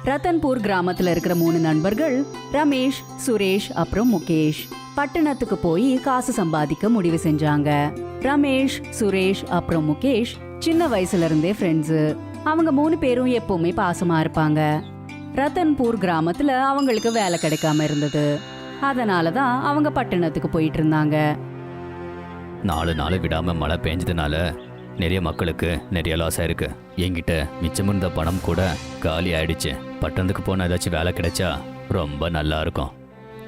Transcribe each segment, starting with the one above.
ரத்தன்பூர் கிராமத்துல இருக்கிற 3 நண்பர்கள் ரமேஷ், சுரேஷ் அப்புறம் முகேஷ் பட்டணத்துக்கு போய் காசு சம்பாதிக்க முடிவு செஞ்சாங்க. ரமேஷ், சுரேஷ் அப்புறம் முகேஷ் சின்ன வயசுல இருந்தே ஃப்ரெண்ட்ஸ். அவங்க 3 பேரும் எப்பவுமே பாசமா இருப்பாங்க. ரத்தன்பூர் கிராமத்துல அவங்களுக்கு வேலை கிடைக்காம இருந்தது. அதனாலதான் அவங்க பட்டணத்துக்கு போயிட்டு இருந்தாங்க. 4 நாள் விடாம மழை பெஞ்சதுனால நிறைய மக்களுக்கு நிறைய லாஸ் ஆயிருக்கு. என்கிட்ட மிச்சம் இருந்த பணம் கூட காலி ஆயிடுச்சு. பட்டணத்துக்கு போன ஏதாச்சும் வேலை கிடைச்சா ரொம்ப நல்லா இருக்கும்.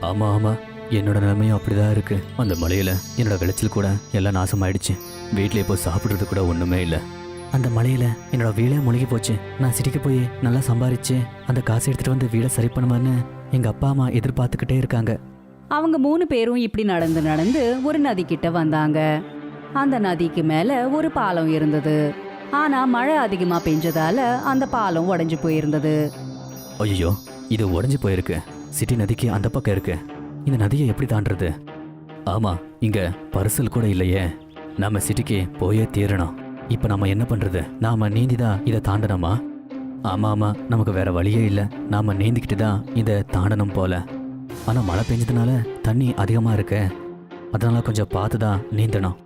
ஆமா ஆமா, என்னோட நிலைமையும் அப்படிதான் இருக்கு. அந்த மழையில என்னோட விளைச்சல் கூட எல்லாம் நாசமாயிடுச்சு. வீட்டில் இப்போ சாப்பிட்றது கூட ஒண்ணுமே இல்லை. அந்த மழையில என்னோட வீடே முழுகி போச்சு. நான் சிட்டிக்கு போய் நல்லா சம்பாரிச்சு அந்த காசை எடுத்துட்டு வந்து வீடை சரி பண்ணுவான்னு எங்க அப்பா அம்மா எதிர்பார்த்துக்கிட்டே இருக்காங்க. அவங்க 3 பேரும் இப்படி நடந்து நடந்து ஒரு நதி கிட்ட வந்தாங்க. அந்த நதிக்கு மேல ஒரு பாலம் இருந்தது. ஆனா மழை அதிகமா பெஞ்சதால அந்த பாலம் உடைஞ்சு போயிருந்தது. ஐயோ, இது உடைஞ்சு போயிருக்கு. சிட்டி நதிக்கு அந்த பக்கம் இருக்கு. இந்த நதியை எப்படி தாண்டறது? ஆமா, இங்க பரிசல் கூட இல்லையே. நாம சிட்டிக்கு போயே தீரணும். இப்ப நாம என்ன பண்றது? நாம நீந்திதான் இதை தாண்டணுமா? ஆமா ஆமா, நமக்கு வேற வழியே இல்லை. நாம நீந்திக்கிட்டு தான் இதை தாண்டணும் போல. ஆனா மழை பெஞ்சதுனால தண்ணி அதிகமா இருக்கு. அதனால கொஞ்சம் பார்த்துதான் நீந்தணும்.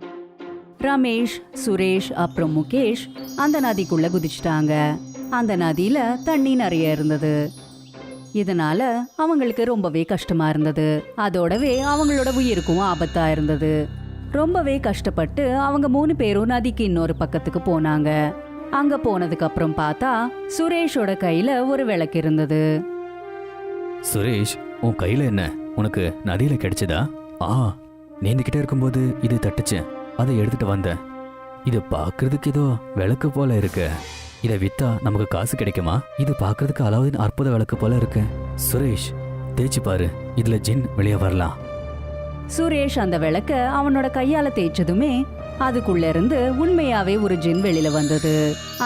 ரமேஷ், சுரேஷ் அப்புறம் முகேஷ் அந்த நதிக்குள்ள குதிச்சிட்டாங்க. அந்த நதியில தண்ணி நிறைய இருந்தது. இதனால அவங்களுக்கு ரொம்பவே கஷ்டமா இருந்தது. அதோடவே அவங்களோட உயிருக்கும் ஆபத்தா இருந்தது. ரொம்பவே கஷ்டப்பட்டு அவங்க 3 பேரும் நதிக்கு இன்னொரு பக்கத்துக்கு போனாங்க. அங்க போனதுக்கு அப்புறம் பார்த்தா சுரேஷோட கையில ஒரு விளக்கு இருந்தது. சுரேஷ், உன் கையில என்ன? உனக்கு நதியில கிடைச்சதா? நீந்திக்கிட்டே இருக்கும்போது இது தட்டுச்சு. அதை எடுத்துட்டு வந்தேன். இது பாக்குறதுக்கு ஏதோ விளக்கு போல இருக்கு. இதை வித்தா நமக்கு காசு கிடைக்குமா? இது பாக்குறதுக்கு அலாவுதீன் அற்புத விளக்கு போல இருக்கு. சுரேஷ், தேய்ச்சி பாரு, இதுல ஜின் வெளியே வரலாம். சுரேஷ் அந்த விளக்க அவனோட கையால தேய்ச்சதுமே அதுக்குள்ள இருந்து உண்மையாவே ஒரு ஜின் வெளியில வந்தது.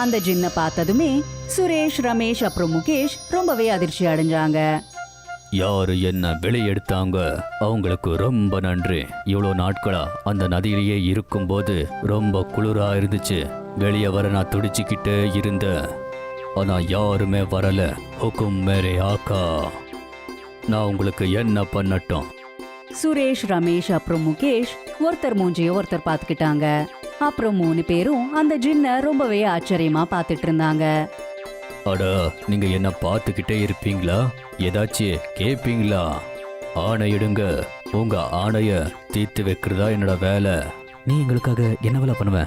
அந்த ஜின்னை பார்த்ததுமே சுரேஷ், ரமேஷ் அப்புறம் முகேஷ் ரொம்பவே அதிர்ச்சி அடைஞ்சாங்க. யாரு என்ன வெளியெடுத்தாங்க? அவங்களுக்கு ரொம்ப நன்றி. இவ்வளோ நாட்களா அந்த நதியிலேயே இருக்கும்போது ரொம்ப குளிரா இருந்துச்சு. வெளியே வர நான் துடிச்சுக்கிட்டே இருந்தேன். ஆனா யாருமே வரல. ஹுக்கும் மேரே ஆக்கா. நான் உங்களுக்கு என்ன பண்ணட்டும்? சுரேஷ், ரமேஷ் அப்புறம் முகேஷ் ஒருத்தர் மூஞ்சிய ஒருத்தர் பார்த்துக்கிட்டாங்க. அப்புறம் 3 பேரும் அந்த ஜின்னை ரொம்பவே ஆச்சரியமா பார்த்துட்டு இருந்தாங்க. அட, நீங்க என்ன பார்த்துக்கிட்டே இருப்பீங்களா? ஏதாச்சும் கேப்பீங்களா? ஆணையிடுங்க. உங்க ஆணைய தீர்த்து வைக்கிறதா என்னோட வேலை. நீ எங்களுக்காக என்ன வேலை பண்ணுவ?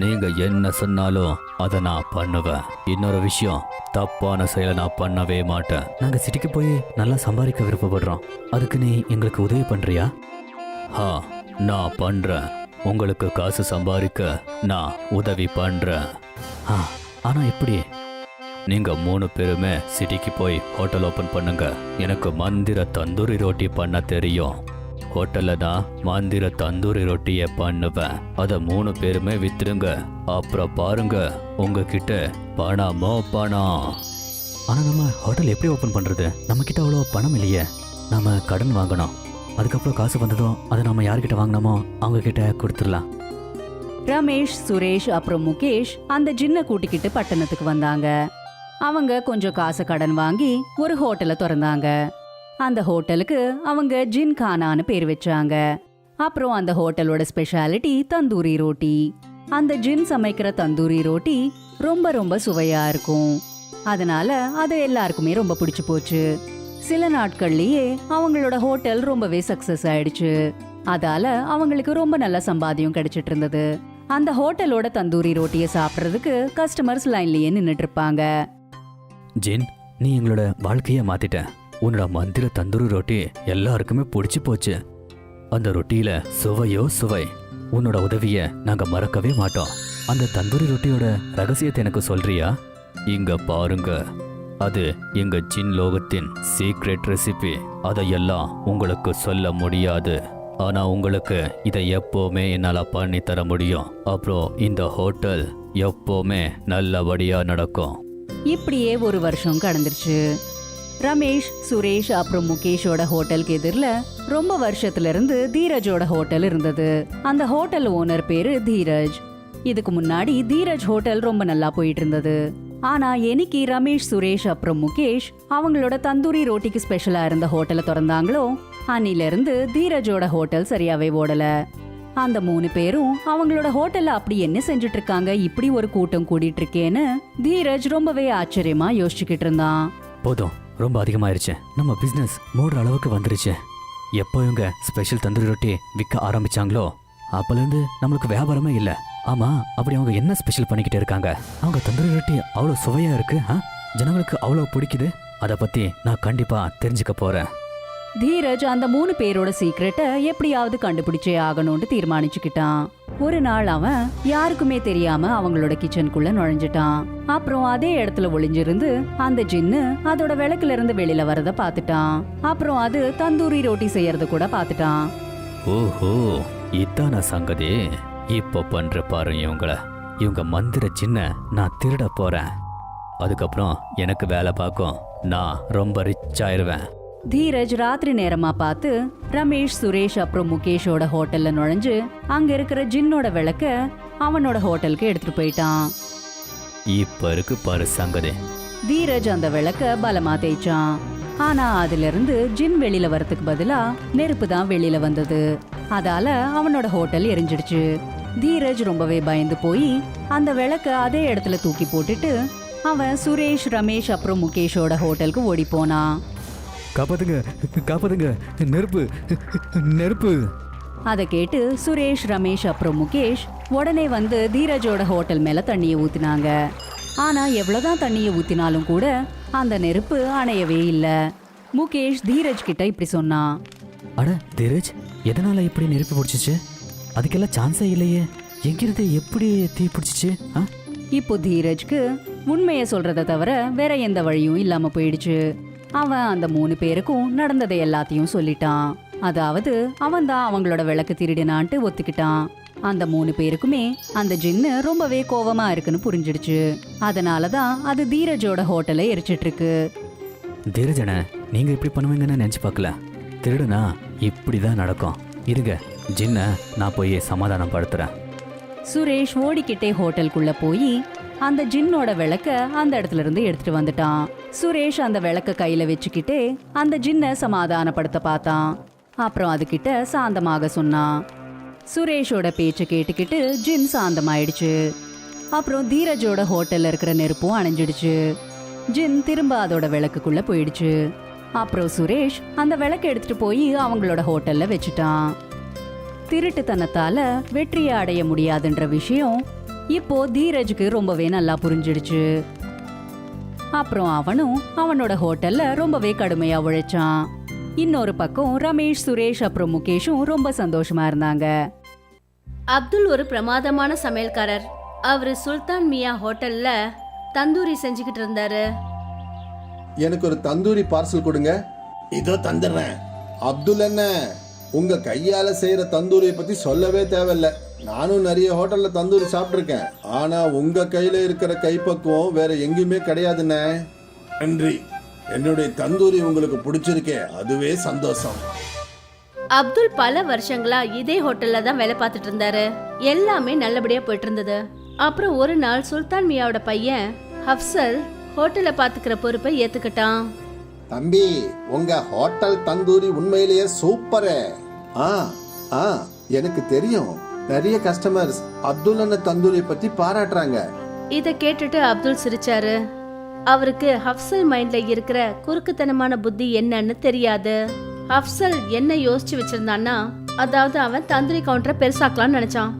நீங்க என்ன சொன்னாலும் அதை நான் பண்ணுவேன். இன்னொரு விஷயம், தப்பான செயலை நான் பண்ணவே மாட்டேன். நாங்க சிட்டிக்கு போய் நல்லா சம்பாதிக்க விருப்பப்படுறோம். அதுக்கு நீ எங்களுக்கு உதவி பண்றியா? நான் பண்றேன். உங்களுக்கு காசு சம்பாதிக்க நான் உதவி பண்றேன். ஆனா எப்படி? நீங்க 3 பேருமே சிட்டிக்கு போய் ஹோட்டல் ஓபன் பண்ணுங்க. எனக்கு மந்திர தந்தூரி ரொட்டி பண்ண தெரியும். ஹோட்டல்ல நான் மந்திர தந்தூரி ரொட்டியை பண்ணுவேன். அதை 3 பேருமே வித்துருங்க. அப்புறம் பாருங்க, உங்ககிட்ட பணமோ பணம். ஆனா நம்ம ஹோட்டல் எப்படி ஓபன் பண்றது? நம்ம கிட்ட அவ்வளோ பணம் இல்லையே. நாம கடன் வாங்கணும். அதுக்கப்புறம் காசு வந்ததும் அதை நம்ம யார்கிட்ட வாங்கினோமோ அவங்க கிட்ட கொடுத்துடலாம். ரமேஷ், சுரேஷ் அப்புறம் முகேஷ் அந்த ஜின்னை கூட்டிக்கிட்டு பட்டணத்துக்கு வந்தாங்க. அவங்க கொஞ்சம் காசு கடன் வாங்கி ஒரு ஹோட்டலை திறந்தாங்க. அந்த ஹோட்டலுக்கு அவங்க ஜின் கானான்னு பேர் வச்சாங்க. அப்புறம் அந்த ஹோட்டலோட ஸ்பெஷாலிட்டி தந்தூரி ரோட்டி. அந்த ஜின் சமைக்கிற தந்தூரி ரோட்டி ரொம்ப ரொம்ப சுவையா இருக்கும். அதனால அது எல்லாருக்குமே ரொம்ப பிடிச்சு போச்சு. சில நாட்கள்லயே அவங்களோட ஹோட்டல் ரொம்பவே சக்சஸ் ஆயிடுச்சு. அதால அவங்களுக்கு ரொம்ப நல்ல சம்பாத்தியம் கிடைச்சிட்டு இருந்தது. அந்த ஹோட்டலோட தந்தூரி ரோட்டியை சாப்பிட்றதுக்கு கஸ்டமர்ஸ் லைன்லயே நின்னுட்டு இருப்பாங்க. ஜின், நீ எங்களோட வாழ்க்கைய மாத்திட்ட. உன்னோட மந்திர தந்தூரி ரொட்டி எல்லாருக்குமே பிடிச்சு போச்சு. அந்த ரொட்டியில சுவையோ சுவை. உன்னோட உதவிய நாங்க மறக்கவே மாட்டோம். அந்த தந்தூரி ரொட்டியோட ரகசியத்தை எனக்கு சொல்றியா? இங்க பாருங்க, அது எங்க ஜின் லோகத்தின் சீக்ரெட் ரெசிபி. அதையெல்லாம் உங்களுக்கு சொல்ல முடியாது. ஆனா உங்களுக்கு இதை எப்பவுமே என்னால பண்ணி தர முடியும். அப்புறம் இந்த ஹோட்டல் எப்பவுமே நல்லபடியா நடக்கும். இப்படியே ஒரு வருஷம் கடந்துருச்சு. ரமேஷ், சுரேஷ் அப்புறம் முகேஷோட ஹோட்டலுக்கு எதிரில் ரொம்ப வருஷத்துல இருந்து தீரஜோட ஹோட்டல் இருந்தது. அந்த ஹோட்டல் ஓனர் பேரு தீரஜ். இதுக்கு முன்னாடி தீரஜ் ஹோட்டல் ரொம்ப நல்லா போயிட்டு இருந்தது. ஆனா என்னைக்கு ரமேஷ் சுரேஷ் அப்புறம் முகேஷ் அவங்களோட தந்தூரி ரோட்டிக்கு ஸ்பெஷலா இருந்த ஹோட்டலை திறந்தாங்களோ அன்னில இருந்து தீரஜோட ஹோட்டல் சரியாவே ஓடல. அந்த 3 பேரும் அவங்களோட ஹோட்டல்ல அப்படி என்ன செஞ்சுட்டு இருக்காங்க, இப்படி ஒரு கூட்டம் கூடிட்டு இருக்கேன்னு தீரஜ் ரொம்பவே ஆச்சரியமா யோசிச்சுக்கிட்டு இருந்தான். போதும், ரொம்ப அதிகமாயிருச்சு. நம்ம பிசினஸ் மூடுற அளவுக்கு வந்துருச்சு. எப்போ இவங்க ஸ்பெஷல் தந்தூரி ரொட்டி விற்க ஆரம்பிச்சாங்களோ அப்பலேருந்து நம்மளுக்கு வியாபாரமே இல்லை. ஆமா, அப்படி அவங்க என்ன ஸ்பெஷல் பண்ணிக்கிட்டே இருக்காங்க? அவங்க தந்தூரி ரொட்டி அவ்வளோ சுவையா இருக்கு, ஜனங்களுக்கு அவ்வளோ பிடிக்குது. அதை பத்தி நான் கண்டிப்பா தெரிஞ்சுக்க போறேன். தீரஜ் அந்த 3 பேரோட சீக்ரெட்டை எப்படியாவது கண்டுபிடிச்சே ஆகணும்னு தீர்மானிச்சுக்கிட்டான். ஒரு நாள் அவன் யாருக்குமே தெரியாம அவங்களோட கிச்சனுக்குள்ள நுழைஞ்சிட்டான். அப்புறம் அதே இடத்துல ஒளிஞ்சிருந்து அந்த ஜின்னு அதோட விளக்குல இருந்து வெளியில வரத பாத்துட்டான். அப்புறம் அது தந்தூரி ரொட்டி செய்யறத கூட பாத்துட்டான். ஓஹோ, இதான சங்கதி. இப்போ பண்ற பாரு இவங்க மந்திர ஜின்ன நான் திருட போறேன். அதுக்கப்புறம் எனக்கு வேலை பார்க்கும், நான் ரொம்ப ரிச் ஆயிருவேன். தீரஜ் ராத்திரி நேரமா பார்த்து ரமேஷ் சுரேஷ் அப்புறம் முகேஷோட ஹோட்டல்ல நுழைஞ்சு அங்க இருக்கிற ஜின்னோட விளக்க அவனோட ஹோட்டலுக்கு எடுத்துட்டு போயிட்டான். இப்ப இருக்கு பாரு சங்கதி. தீரஜ் அந்த விளக்க பலமா தேய்ச்சான். ஆனா அதுல இருந்து ஜின் வெளியில வரதுக்கு பதிலா நெருப்பு தான் வெளியில வந்தது. அதால அவனோட ஹோட்டல் எரிஞ்சிடுச்சு. தீரஜ் ரொம்பவே பயந்து போய் அந்த விளக்க அதே இடத்துல தூக்கி போட்டுட்டு அவன் சுரேஷ் ரமேஷ் அப்புறம் முகேஷோட ஹோட்டலுக்கு ஓடி போனான். காப்பாத்துங்க, காப்பாத்துங்க, நெருப்பு, நெருப்பு. அதை கேட்டு சுரேஷ் ரமேஷ் அப்புறம் முகேஷ் உடனே வந்து தீரஜோட ஹோட்டல் மேல தண்ணியை ஊத்தினாங்க. ஆனா எவ்வளவுதான் தண்ணியை ஊத்தினாலும் கூட அந்த நெருப்பு அணையவே இல்ல. முகேஷ் தீரஜ் கிட்ட இப்படி சொன்னான். அட தீரஜ், எதனால இப்படி நெருப்பு பிடிச்சிச்சு? அதுக்கெல்லாம் சான்ஸே இல்லையே. எங்கிருந்து எப்படி தீ பிடிச்சிச்சு? இப்போ தீரஜ்க்கு உண்மையை சொல்றதை தவிர வேற எந்த வழியும் இல்லாம போயிடுச்சு. அவன் அந்த 3 பேருக்கும் நடந்ததை எல்லாத்தையும் சொல்லிட்டான். அதாவது அவன் தான் அவங்களோட விளக்கு திருடினான்ட்டு ஒத்துக்கிட்டான். அந்த 3 பேருக்குமே அந்த ஜின்னு ரொம்பவே கோவமா இருக்குன்னு புரிஞ்சிடுச்சு. அதனாலதான் அது தீரஜோட ஹோட்டலை எரிச்சிட்டு இருக்கு. தீரஜன, நீங்க இப்படி பண்ணுவீங்கன்னு நினைச்சு பார்க்கல. திருடுனா இப்படிதான் நடக்கும். இருங்க, ஜின்ன நான் போய் சமாதானம் படுத்துறேன். சுரேஷ் ஓடிக்கிட்டே ஹோட்டலுக்குள்ள போய் அந்த ஜின்னோட விளக்க அந்த இடத்துல இருந்து எடுத்துட்டு வந்துட்டான். சுரேஷ் அந்த விளக்க கையில வச்சுக்கிட்டே அந்த ஜின்னை சமாதானப்படுத்த பார்த்தான். அப்புறம் அதுகிட்ட சாந்தமாக சொன்னான். சுரேஷோட பேச்சை கேட்டுக்கிட்டு ஜின் சாந்தமாயிடுச்சு. அப்புறம் தீரஜோட ஹோட்டல்ல இருக்கிற நெருப்பும் அணைஞ்சிடுச்சு. ஜின் திரும்ப அதோட விளக்குக்குள்ள போயிடுச்சு. அப்புறம் சுரேஷ் அந்த விளக்க எடுத்துட்டு போய் அவங்களோட ஹோட்டல்ல வச்சுட்டான். திருட்டுத்தனத்தால வெற்றியை அடைய முடியாதுன்ற விஷயம் இப்போ தீரஜுக்கு ரொம்பவே நல்லா புரிஞ்சிடுச்சு. அப்புறம் அவனும் அவனோட ஹோட்டல்ல ரொம்பவே கடுமையா உழைச்சான். இன்னொரு பக்கம் ரமேஷ் சுரேஷ் அப்புறம் முகேஷும் ரொம்ப சந்தோஷமா இருந்தாங்க. அப்துல் ஒரு பிரமாதமான சமையல்காரர். அவரு சுல்தான் மியா ஹோட்டல்ல தந்தூரி செஞ்சுக்கிட்டு இருந்தாரு. எனக்கு ஒரு தந்தூரி பார்சல் கொடுங்க. இதோ தந்துடுறேன். அப்துல் என்ன, உங்க கையால செய்யற தந்தூரியை பத்தி சொல்லவே தேவையில்ல. நானும் நிறைய ஹோட்டல்ல தந்தூரி சாப்பிட்டிருக்கேன். ஆனா உங்க கையில இருக்கிற கைப்பக்குவம் வேற எங்கேயுமே கிடையாதுண்ணே. நன்றி. என்னுடைய தந்தூரி உங்களுக்கு பிடிச்சிருக்கே, அதுவே சந்தோஷம். அப்துல் பல வருஷங்களா இதே ஹோட்டல்ல தான் வேலை பார்த்துட்டு இருந்தாரு. எல்லாமே நல்லபடியா போயிட்டு இருந்தது. அப்புறம் ஒரு நாள் சுல்தான் மியாவோட பையன் ஹப்சல் ஹோட்டலை பாத்துக்கிற பொறுப்பை ஏத்துக்கிட்டான். தம்பி, உங்க ஹோட்டல் தந்தூரி உண்மையிலேயே சூப்பரு. எனக்கு தெரியும், நிறைய கஸ்டமர்ஸ் அப்துல் அண்ணன் தந்தூரி பத்தி பாராட்டுறாங்க. இத கேட்டுட்டு அப்துல் சிரிச்சாரு. அவருக்கு ஹப்சல் மைண்ட்ல இருக்கிற குறுக்குத்தனமான புத்தி என்னன்னு தெரியாது. ஹப்சல் என்ன யோசிச்சு வச்சிருந்தான்னா, அதாவது அவன் தந்தூரி கவுண்டரை பெருசாக்கலாம்னு நினைச்சான்.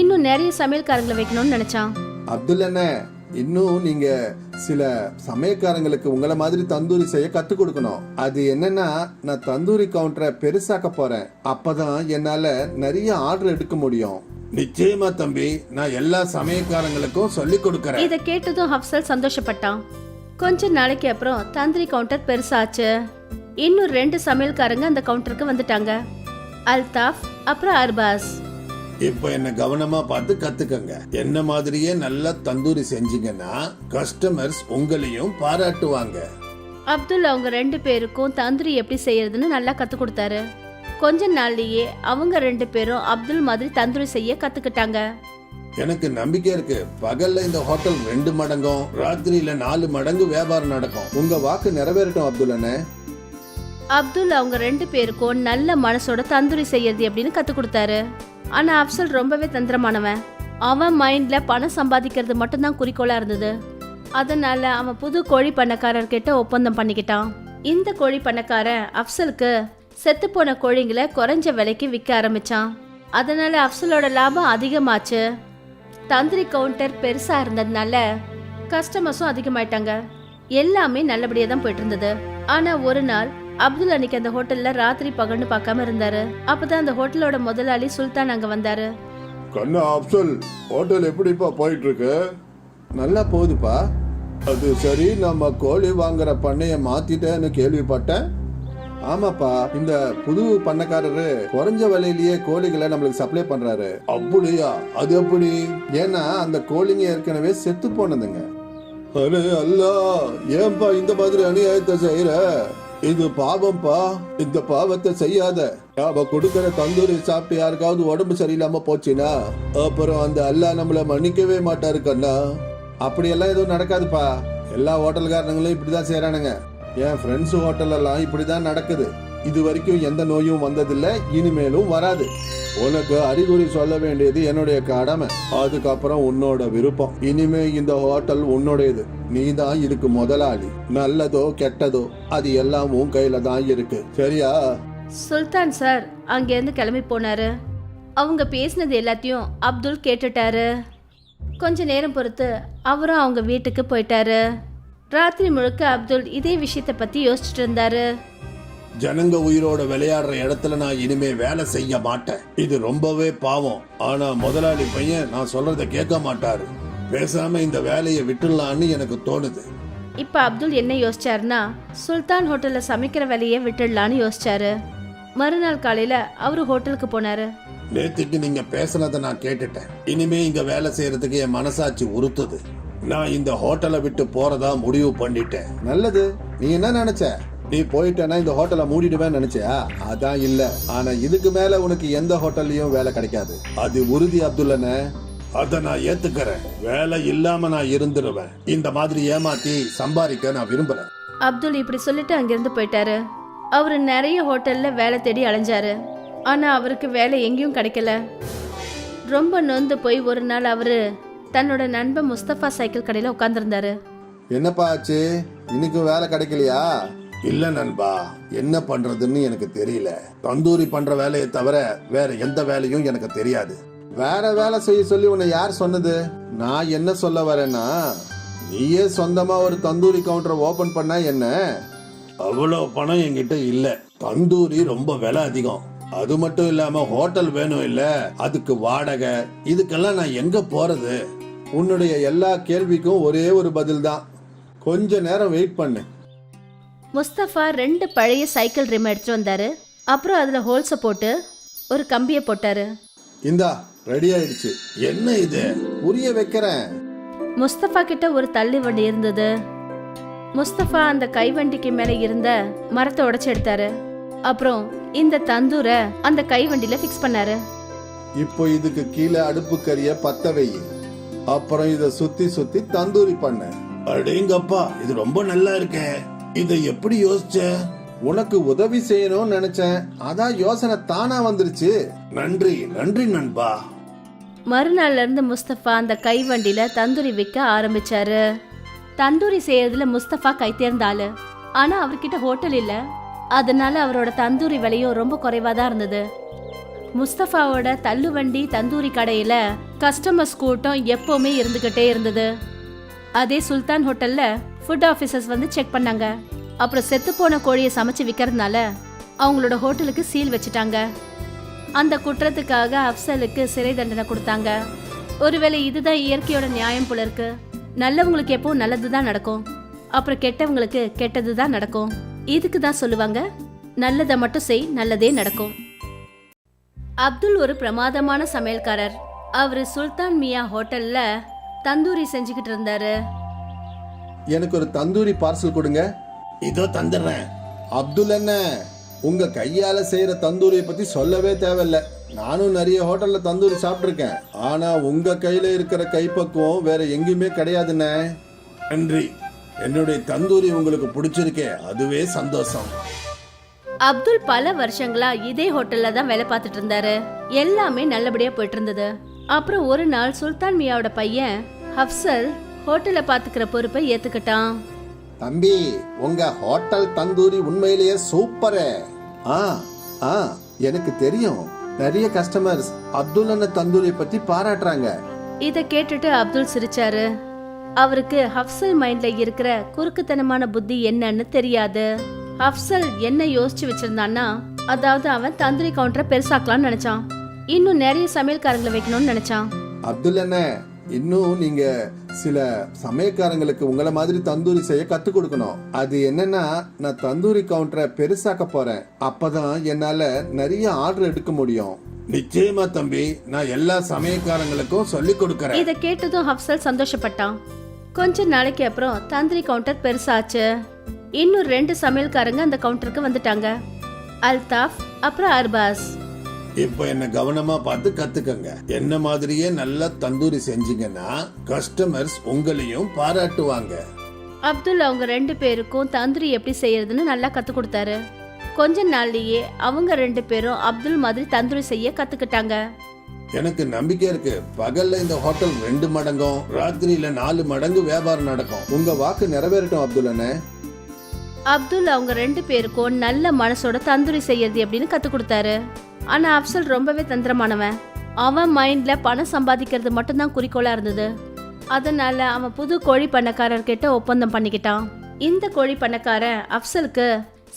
இன்னும் நிறைய சமையல்காரங்களை வைக்கணும்னு நினைச்சான். அப்துல் அண்ணன், இன்னும் நீங்க சில சமயக்காரங்களுக்கு உங்களை மாதிரி தந்தூரி செய்ய கத்து கொடுக்கணும். அது என்னன்னா, நான் தந்தூரி கவுண்டரை பெருசாக்க போறேன். அப்பதான் என்னால நிறைய ஆர்டர் எடுக்க முடியும். நிச்சயமா தம்பி, நான் எல்லா சமயக்காரங்களுக்கும் சொல்லி கொடுக்கறேன். இத கேட்டதும் ஹப்சல் சந்தோஷப்பட்டான். கொஞ்ச நாளைக்கு அப்புறம் தந்தூரி கவுண்டர் பெருசாச்சு. இன்னும் 2 சமையல்காரங்க அந்த கவுண்டருக்கு வந்துட்டாங்க, அல்தாஃப் அப்புறம் அர்பாஸ். இப்ப என்ன கவனமா பார்த்து கத்துக்கங்க. என்ன மாதிரியே நல்லா தந்தூரி செஞ்சீங்கன்னா கஸ்டமர்ஸ் உங்களையும் பாராட்டுவாங்க. அப்துல் அவங்க 2 பேருக்கும் தந்தூரி எப்படி செய்யறதுன்னு நல்லா கத்து கொடுத்தாரு. கொஞ்ச நாள்லயே அவங்க 2 பேரும் அப்துல் மாதிரி தந்தூரி செய்ய கத்துக்கிட்டாங்க. எனக்கு நம்பிக்கை இருக்கு. பகல்ல இந்த ஹோட்டல் 2 மடங்கும் ராத்திரியில 4 மடங்கு வியாபாரம் நடக்கும். உங்க வாக்கு நிறைவேறட்டும் அப்துல் அண்ணே. அப்துல் அவங்க 2 பேருக்கும் நல்ல மனசோட தந்தூரி செய்யறது எப்படின்னு கத்து கொடுத்தாரு. ஆனா அப்சல் ரொம்பவே தந்திரமானவன். அவன் மைண்ட்ல பணம் சம்பாதிக்கிறது மட்டும்தான் குறிக்கோளா இருந்தது. அதனால அவன் புது கோழி பண்ணக்காரர்கிட்ட ஒப்பந்தம் பண்ணிக்கிட்டான். இந்த கோழி பண்ணக்காரன் அப்சலுக்கு செத்து போன கோழிங்களை குறைஞ்ச விலைக்கு விற்க ஆரம்பிச்சான். அதனால அப்சலோட லாபம் அதிகமாச்சு. தந்திரி கவுண்டர் பெருசா இருந்ததுனால கஸ்டமர்ஸும் அதிகமாயிட்டாங்க. எல்லாமே நல்லபடியா தான் போயிட்டு இருந்தது. ஆனா ஒரு நாள் அப்துல் அன்னைக்கு அந்த ஹோட்டல்ல ராத்திரி பகல்னு பார்க்காம இருந்தாரு. அப்பதான் அந்த ஹோட்டலோட முதலாளி சுல்தான் அங்க வந்தாரு. கண்ணா அப்சல், ஹோட்டல் எப்படிப்பா போயிட்டு இருக்கு? நல்லா போகுதுப்பா. அது சரி, நம்ம கோழி வாங்குற பண்ணைய மாத்திட்டேன்னு கேள்விப்பட்டேன். ஆமாப்பா, இந்த புது பண்ணக்காரரு குறைஞ்ச விலையிலேயே கோழிகளை நம்மளுக்கு சப்ளை பண்றாரு. அப்படியா? அது எப்படி? ஏன்னா அந்த கோழிங்க ஏற்கனவே செத்து போனதுங்க. அரே அல்லா, ஏன்பா இந்த மாதிரி அநியாயத்தை செய்யற? இது பாவம்பா. இந்த பாவத்தை செய்யாத. அவ கொடுக்கற தந்தூரி சாப்பிட்டு யாருக்காவது உடம்பு சரியில்லாம போச்சுன்னா அப்புறம் அந்த அல்லா நம்மள மன்னிக்கவே மாட்டாரு கண்ணா. அப்படியெல்லாம் எதுவும் நடக்காதுப்பா. எல்லா ஹோட்டல்காரங்களும் இப்படிதான் செய்யறானுங்க. என் ஃப்ரெண்ட்ஸ் ஹோட்டல்லாம் இப்படிதான் நடக்குது. இது வரைக்கும் எந்த நோயும் வந்ததில்லை, இனிமேலும் வராது. உனக்கு அறிகுறி சொல்ல வேண்டியது என்னுடைய கடமை. அதுக்கப்புறம் உன்னோட விருப்பம். இனிமே இந்த ஹோட்டல் உன்னுடையது. நீ தான் இதுக்கு முதலாளி. நல்லதோ கெட்டதோ அது எல்லாம் உன் கையில தான் இருக்கு. சரியா? சுல்தான் சார் அங்கேருந்து கிளம்பி போனாரு. அவங்க பேசினது எல்லாத்தையும் அப்துல் கேட்டுட்டாரு. கொஞ்ச நேரம் பொறுத்து அவரும் அவங்க வீட்டுக்கு போயிட்டாரு. ராத்திரி முழுக்க அப்துல் இதே விஷயத்த பத்தி யோசிச்சுட்டு இருந்தாரு. ஜனங்க உயிரோட விளையாடுற இடத்துல நான் இனிமே வேலை செய்ய மாட்டேன். இது ரொம்பவே பாவம். ஆனா முதலாளி பையன் நான் சொல்றத கேட்க மாட்டாரு. பேசாம இந்த வேலையை விட்டுடலான்னு எனக்கு தோணுது. இப்ப அப்துல் என்ன யோசிச்சாருன்னா, சுல்தான் ஹோட்டல்ல சமைக்கிற வேலையை விட்டுடலான்னு யோசிச்சாரு. மறுநாள் காலையில அவரு ஹோட்டலுக்கு போனாரு. நேத்துக்கு நீங்க பேசுனதை நான் கேட்டுட்டேன். இனிமே இங்க வேலை செய்யறதுக்கு என் மனசாட்சி உறுத்துது. நான் இந்த ஹோட்டலை விட்டு போறதா முடிவு பண்ணிட்டேன். நல்லது. நீ என்ன நினைச்ச? நீ போயிட்டேன்னா இந்த ஹோட்டலை மூடிடுவேன்னு நினைச்சியா? அதான் இல்ல. ஆனா இதுக்கு மேல உனக்கு எந்த ஹோட்டல்லையும் வேலை கிடைக்காது. அது உறுதி அப்துல்லண்ணே. அத நான் ஏத்துக்கிறேன். வேலை இல்லாம நான் இருந்துருவேன். இந்த மாதிரி ஏமாத்தி சம்பாதிக்க நான் விரும்புறேன். அப்துல் இப்படி சொல்லிட்டு அங்கிருந்து போயிட்டாரு. அவரு நிறைய ஹோட்டல்ல வேலை தேடி அலைஞ்சாரு. ஆனா அவருக்கு வேலை எங்கேயும் கிடைக்கல. ரொம்ப நொந்து போய் ஒரு நாள் அவரு தன்னோட நண்பன் முஸ்தபா சைக்கிள் கடையில உட்கார்ந்துருந்தாரு. என்னப்பா ஆச்சு? இன்னைக்கு வேலை கிடைக்கலையா? இல்ல நண்பா, என்ன பண்றதுன்னு எனக்கு தெரியல. தந்தூரி பண்ற வேலையை தவிர வேற எந்த வேலையும் எனக்கு தெரியாது. வேற வேலை செய்ய சொல்லி உன்னை யார் சொன்னது? நான் என்ன சொல்ல வரேன்னா, நீயே சொந்தமா ஒரு தந்தூரி கவுண்டரை ஓபன் பண்ணா என்ன? அவ்வளவு பணம் என்கிட்ட இல்ல. தந்தூரி ரொம்ப விலை அதிகம். அது மட்டும் இல்லாம ஹோட்டல் வேணும் இல்ல, அதுக்கு வாடகை, இதுக்கெல்லாம் நான் எங்க போறது? உன்னுடைய எல்லா கேள்விக்கும் ஒரே ஒரு பதில் தான். கொஞ்ச நேரம் வெயிட் பண்ணு. முஸ்தபா 2 பழைய சைக்கிள் ரிம் எடுத்துட்டு வந்தாரு. அப்புறம் அதுல ஹோல்ஸ போட்டு ஒரு கம்பியை போட்டாரு. இந்தா ரெடி ஆயிடுச்சு. என்ன இது? புரிய வைக்கிறேன். முஸ்தபா கிட்ட ஒரு தள்ளி வண்டி இருந்தது. முஸ்தபா அந்த கைவண்டிக்கு மேல இருந்த மரத்தை உடைச்சு எடுத்தாரு. அப்புறம் இந்த தந்தூரை அந்த கைவண்டியில ஃபிக்ஸ் பண்ணாரு. இப்போ இதுக்கு கீழே அடுப்பு கறிய பத்த வை. அப்புறம் இத சுத்தி சுத்தி தந்தூரி பண்ண. அடேங்கப்பா, இது ரொம்ப நல்லா இருக்கே. இதை எப்படி யோசிச்ச? உனக்கு உதவி செய்யணும்னு நினைச்சேன். அதான் யோசனை தானா வந்துருச்சு. நன்றி நன்றி நண்பா. மறுநாள்ல இருந்து முஸ்தபா அந்த கைவண்டியில தந்தூரி விற்க ஆரம்பிச்சாரு. தந்தூரி செய்யறதுல முஸ்தபா கை தேர்ந்தாளு. ஆனா அவர்கிட்ட ஹோட்டல் இல்ல. அதனால அவரோட தந்தூரி விலையும் ரொம்ப குறைவா தான் இருந்தது. முஸ்தபாவோட தள்ளுவண்டி தந்தூரி கடையில கஸ்டமர்ஸ் கூட்டம் எப்பவுமே இருந்துகிட்டே இருந்தது. அதே சுல்தான் ஹோட்டல்ல ஃபுட் ஆஃபீஸர்ஸ் வந்து செக் பண்ணாங்க. அப்புறம் செத்து போன கோழியை சமைச்சு விற்கிறதுனால அவங்களோட ஹோட்டலுக்கு சீல் வச்சுட்டாங்க. அந்த குற்றத்துக்காக அப்சலுக்கு சிறை தண்டனை கொடுத்தாங்க. ஒருவேளை இதுதான் இயற்கையோட நியாயம் போல இருக்கு. நல்லவங்களுக்கு எப்பவும் நல்லதுதான் நடக்கும், அப்புறம் கெட்டவங்களுக்கு கெட்டதுதான் நடக்கும். இதுக்கு தான் சொல்லுவாங்க, நல்லதை மட்டும் செய், நல்லதே நடக்கும். அப்துல் ஒரு பிரமாதமான சமையல்காரர். அவரு சுல்தான் மியா ஹோட்டல்ல தந்தூரி செஞ்சுக்கிட்டு இருந்தாரு. எனக்கு ஒரு தந்தூரி பார்சல் கொடுங்க. இதோ தந்துடுறேன். அப்துல் என்ன, உங்க கையால செய்யற தந்தூரியை பத்தி சொல்லவே தேவையில்ல. நானும் நிறைய ஹோட்டல்ல தந்தூரி சாப்பிட்ருக்கேன். ஆனா உங்க கையில இருக்கிற கைப்பக்குவம் வேற எங்கேயுமே கிடையாதுண்ணே. நன்றி. என்னுடைய தந்தூரி உங்களுக்கு பிடிச்சிருக்கே, அதுவே சந்தோஷம். அப்துல் பல வருஷங்களா இதே ஹோட்டல்ல தான் வேலை பார்த்துட்டு இருந்தாரு. எல்லாமே நல்லபடியா போயிட்டு இருந்தது. அப்புறம் ஒரு நாள் சுல்தான் மியாவோட பையன் ஹப்சல் ஹோட்டலை பாத்துக்கிற பொறுப்பை ஏத்துக்கிட்டான். தம்பி, உங்க ஹோட்டல் தந்தூரி உண்மையிலேயே சூப்பரே. ஆ ஆ எனக்கு தெரியும். நிறைய கஸ்டமர்ஸ் அப்துல் அண்ணன் தந்தூரி பத்தி பாராட்டுறாங்க. இத கேட்டுட்டு அப்துல் சிரிச்சாரு. அவருக்கு ஹப்சல் மைண்ட்ல இருக்கிற குறுக்குத்தனமான புத்தி என்னன்னு தெரியாது. ஹப்சல் என்ன யோசிச்சு வச்சிருந்தான்னா, அதாவது அவன் தந்தூரி கவுண்டரை பெருசாக்கலாம்னு நினைச்சான். இன்னும் நிறைய சமையல்காரங்களை வைக்கணும்னு நினைச்சான். அப்துல் அண்ணன், இன்னும் நீங்க சில சமயக்காரங்களுக்கு உங்களை மாதிரி தந்தூரி செய்ய கத்து கொடுக்கணும். அது என்னன்னா, நான் தந்தூரி கவுண்டரை பெருசாக்க போறேன். அப்பதான் என்னால நிறைய ஆர்டர் எடுக்க முடியும். நிச்சயமா தம்பி, நான் எல்லா சமயக்காரங்களுக்கும் சொல்லி கொடுக்கறேன். இத கேட்டதும் ஹப்சல் சந்தோஷப்பட்டான். கொஞ்ச நாளைக்கு அப்புறம் தந்தூரி கவுண்டர் பெருசாச்சு. இன்னும் 2 சமையல்காரங்க அந்த கவுண்டருக்கு வந்துட்டாங்க, அல்தாஃப் அப்புறம் அர்பாஸ். இப்ப என்ன கவனமா பார்த்து கத்துக்கங்க. என்ன மாதிரியே நல்லா தந்தூரி செஞ்சீங்கன்னா கஸ்டமர்ஸ் உங்களையும் பாராட்டுவாங்க. அப்துல் அவங்க 2 பேருக்கும் தந்தூரி எப்படி செய்யறதுன்னு நல்லா கத்து கொடுத்தாரு. கொஞ்ச நாள்லயே அவங்க 2 பேரும் அப்துல் மாதிரி தந்தூரி செய்ய கத்துக்கிட்டாங்க. எனக்கு நம்பிக்கை இருக்கு, பகல்ல இந்த ஹோட்டல் 2 மடங்கும் ராத்திரியில 4 மடங்கு வியாபாரம் நடக்கும். உங்க வாக்கு நிறைவேறட்டும் அப்துல் அண்ணே. அப்துல் அவங்க 2 பேருக்கும் நல்ல மனசோட தந்தூரி செய்யறது எப்படின்னு கத்து கொடுத்தாரு. ஆனா அப்சல் ரொம்பவே தந்திரமானவன். அவன் மைண்ட்ல பணம் சம்பாதிக்கிறது மட்டும்தான் குறிக்கோளா இருந்தது. அதனால அவன் புது கோழி பண்ணக்காரர் கிட்ட ஒப்பந்தம் பண்ணிக்கிட்டான். இந்த கோழி பண்ணக்காரன் அப்சலுக்கு